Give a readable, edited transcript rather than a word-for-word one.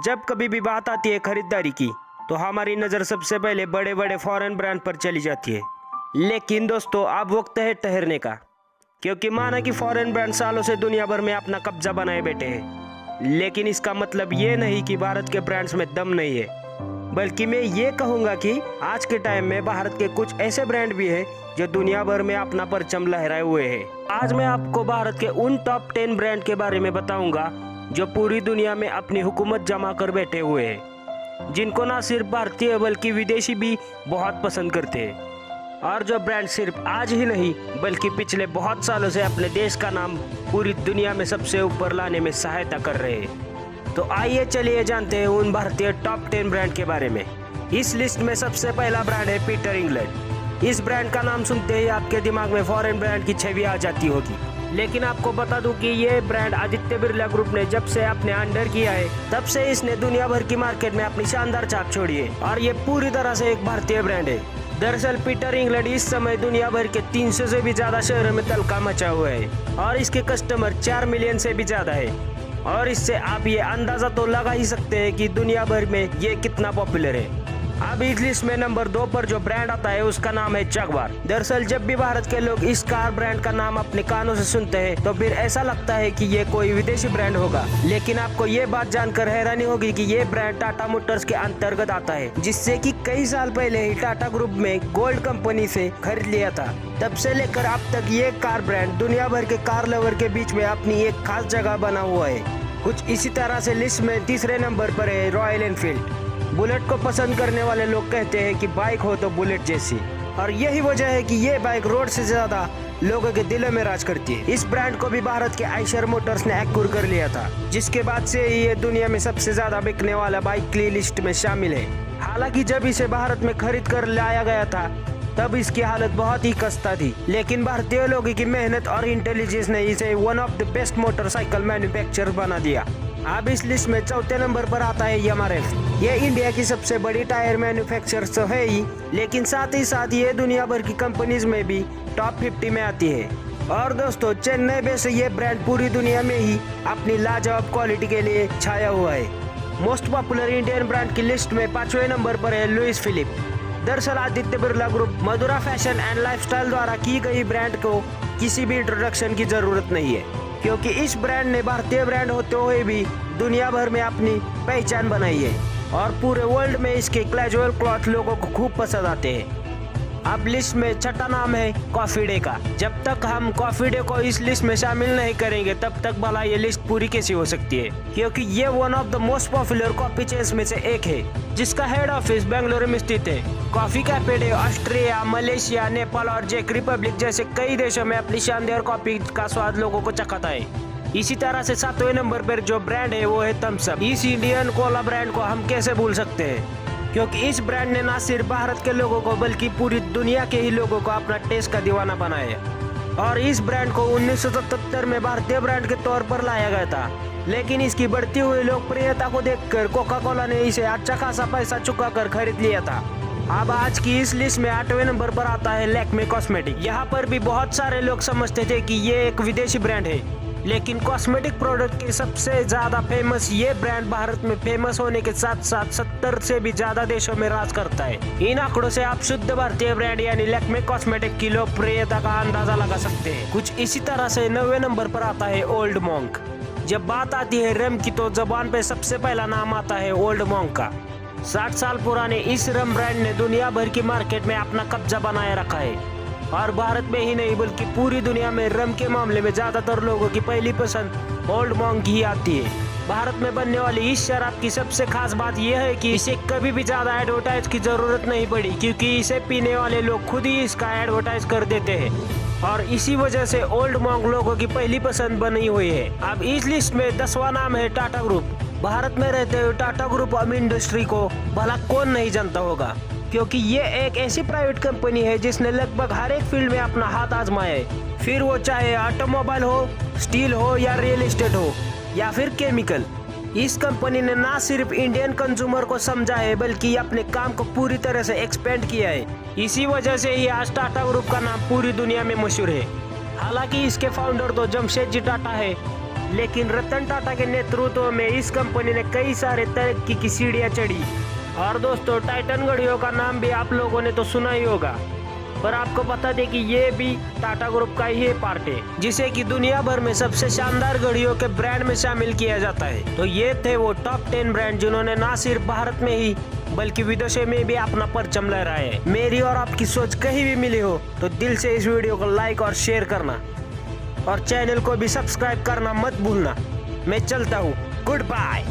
जब कभी भी बात आती है खरीदारी की तो हमारी नज़र सबसे पहले बड़े बड़े फॉरेन ब्रांड पर चली जाती है। लेकिन दोस्तों अब वक्त है ठहरने का, क्योंकि माना कि फॉरेन ब्रांड सालों से दुनिया भर में अपना कब्जा बनाए बैठे हैं, लेकिन इसका मतलब ये नहीं कि भारत के ब्रांड्स में दम नहीं है। बल्कि मैं ये कहूँगा कि आज के टाइम में भारत के कुछ ऐसे ब्रांड भी हैं जो दुनिया भर में अपना परचम लहराए हुए हैं। आज मैं आपको भारत के उन टॉप 10 ब्रांड के बारे में बताऊंगा जो पूरी दुनिया में अपनी हुकूमत जमा कर बैठे हुए हैं, जिनको ना सिर्फ भारतीय बल्कि विदेशी भी बहुत पसंद करते हैं, और जो ब्रांड सिर्फ आज ही नहीं बल्कि पिछले बहुत सालों से अपने देश का नाम पूरी दुनिया में सबसे ऊपर लाने में सहायता कर रहे हैं। तो आइए चलिए जानते हैं उन भारतीय टॉप 10 ब्रांड के बारे में। इस लिस्ट में सबसे पहला ब्रांड है पीटर इंग्लैंड। इस ब्रांड का नाम सुनते ही आपके दिमाग में फॉरेन ब्रांड की छवि आ जाती होगी, लेकिन आपको बता दूं कि ये ब्रांड आदित्य बिरला ग्रुप ने जब से अपने अंडर किया है तब से इसने दुनिया भर की मार्केट में अपनी शानदार छाप छोड़ी है, और ये पूरी तरह से एक भारतीय ब्रांड है। दरअसल पीटर इंग्लैंड इस समय दुनिया भर के 300 से भी ज्यादा शहरों में तहलका मचा हुआ है, और इसके कस्टमर 4 मिलियन से भी ज्यादा है। और इससे आप ये अंदाजा तो लगा ही सकते हैं कि दुनिया भर में ये कितना पॉपुलर है। अब इस लिस्ट में नंबर 2 पर जो ब्रांड आता है उसका नाम है जगुआर। दरअसल जब भी भारत के लोग इस कार ब्रांड का नाम अपने कानों से सुनते हैं तो फिर ऐसा लगता है कि ये कोई विदेशी ब्रांड होगा, लेकिन आपको ये बात जानकर हैरानी होगी कि ये ब्रांड टाटा मोटर्स के अंतर्गत आता है, जिससे कि कई साल पहले ही टाटा ग्रुप में गोल्ड कंपनी से खरीद लिया था। तब से लेकर अब तक ये कार ब्रांड दुनिया भर के कार लवर के बीच में अपनी एक खास जगह बना हुआ है। कुछ इसी तरह से लिस्ट में तीसरे नंबर पर है रॉयल एनफील्ड। बुलेट को पसंद करने वाले लोग कहते हैं कि बाइक हो तो बुलेट जैसी, और यही वजह है कि ये बाइक रोड से ज्यादा लोगों के दिलों में राज करती है। इस ब्रांड को भी भारत के आइशर मोटर्स ने एक्वायर कर लिया था, जिसके बाद से ये दुनिया में सबसे ज्यादा बिकने वाला बाइक की लिस्ट में शामिल है। हालांकि जब इसे भारत में खरीद कर लाया गया था तब इसकी हालत बहुत ही खस्ता थी, लेकिन भारतीय लोगों की मेहनत और इंटेलिजेंस ने इसे one of the best motorcycle manufacturer बना दिया। अब इस लिस्ट में चौथे नंबर पर आता है एमआरएफ। ये इंडिया की सबसे बड़ी टायर मैन्युफैक्चरर तो है ही, लेकिन साथ ही साथ ये दुनिया भर की कंपनीज में भी टॉप 50 में आती है। और दोस्तों चेन्नई बेस्ड ये ब्रांड पूरी दुनिया में ही अपनी लाजवाब क्वालिटी के लिए छाया हुआ है। मोस्ट पॉपुलर इंडियन ब्रांड की लिस्ट में 5वें नंबर पर है लुइस फिलिप। दरअसल Aditya Birla group Mathura fashion and lifestyle द्वारा की गई ब्रांड को किसी भी इंट्रोडक्शन की जरूरत नहीं है, क्योंकि इस ब्रांड ने भारतीय ब्रांड होते हुए भी दुनिया भर में अपनी पहचान बनाई है, और पूरे वर्ल्ड में इसके कैजुअल क्लॉथ लोगों को खूब पसंद आते हैं। अब लिस्ट में छठा नाम है कॉफी डे का। जब तक हम कॉफी डे को इस लिस्ट में शामिल नहीं करेंगे तब तक भला ये लिस्ट पूरी कैसी हो सकती है, क्योंकि ये one of the most popular coffee chains में से एक है, जिसका हेड ऑफिस बेंगलुरु में स्थित है। Coffee cafe day Australia, Malaysia, Nepal और चेक रिपब्लिक जैसे कई देशों में अपनी शानदार कॉफी का स्वाद लोगों को चखाता है। इसी तरह से 7वें नंबर पर जो ब्रांड है वो है थम्स अप। इस इंडियन कोला ब्रांड को हम कैसे भूल सकते हैं, क्योंकि इस ब्रांड ने ना सिर्फ भारत के लोगों को बल्कि पूरी दुनिया के ही लोगों को अपना टेस्ट का दीवाना बनाया है। और इस ब्रांड को 1977 में भारतीय ब्रांड के तौर पर लाया गया था, लेकिन इसकी बढ़ती हुई लोकप्रियता को देखकर कोका कोला ने इसे अच्छा खासा पैसा चुका कर खरीद लिया था। अब आज की इस लिस्ट में 8वें नंबर पर आता है लैक्मे कॉस्मेटिक। यहाँ पर भी बहुत सारे लोग समझते थे कि ये एक विदेशी ब्रांड है, लेकिन कॉस्मेटिक प्रोडक्ट के सबसे ज्यादा फेमस ये ब्रांड भारत में फेमस होने के साथ साथ 70 से भी ज्यादा देशों में राज करता है। इन आंकड़ों से आप शुद्ध भारतीय ब्रांड यानी लैक्मे कॉस्मेटिक की लोकप्रियता का अंदाजा लगा सकते हैं। कुछ इसी तरह से 9वें नंबर पर आता है ओल्ड मॉन्क। जब बात आती है रम की तो जबान पे सबसे पहला नाम आता है ओल्ड मॉन्क का। 60 साल पुराने इस रम ब्रांड ने दुनिया भर की मार्केट में अपना कब्जा बनाए रखा है, और भारत में ही नहीं बल्कि पूरी दुनिया में रम के मामले में ज्यादातर लोगों की पहली पसंद ओल्ड मॉन्क ही आती है। भारत में बनने वाली इस शराब की सबसे खास बात यह है कि इसे कभी भी ज्यादा एडवर्टाइज की जरूरत नहीं पड़ी, क्योंकि इसे पीने वाले लोग खुद ही इसका एडवर्टाइज कर देते हैं, और इसी वजह से ओल्ड मॉन्क लोगों की पहली पसंद बनी हुई है। अब इस लिस्ट में 10वां नाम है टाटा ग्रुप। भारत में रहते हुए टाटा ग्रुप ऑफ इंडस्ट्री को भला कौन नहीं जानता होगा, क्योंकि ये एक ऐसी प्राइवेट कंपनी है जिसने लगभग हर एक फील्ड में अपना हाथ आजमाया है, फिर वो चाहे ऑटोमोबाइल हो, स्टील हो या रियल एस्टेट हो या फिर केमिकल। इस कंपनी ने ना सिर्फ इंडियन कंज्यूमर को समझा है बल्कि अपने काम को पूरी तरह से एक्सपेंड किया है। इसी वजह से ही आज टाटा ग्रुप का नाम पूरी दुनिया में मशहूर है। हालांकि इसके फाउंडर तो जमशेदजी टाटा है, लेकिन रतन टाटा के नेतृत्व में इस कंपनी ने कई सारे तरक्की की सीढ़ियां चढ़ी। और दोस्तों, टाइटन घड़ियों का नाम भी आप लोगों ने तो सुना ही होगा, पर आपको बता दें कि ये भी टाटा ग्रुप का ही पार्ट है, जिसे कि दुनिया भर में सबसे शानदार घड़ियों के ब्रांड में शामिल किया जाता है। तो ये थे वो टॉप 10 ब्रांड जिन्होंने ना सिर्फ भारत में ही बल्कि विदेशों में भी अपना परचम लहराया है। मेरी और आपकी सोच कहीं भी मिली हो तो दिल से इस वीडियो को लाइक और शेयर करना, और चैनल को भी सब्सक्राइब करना मत भूलना। मैं चलता हूँ, गुड बाय।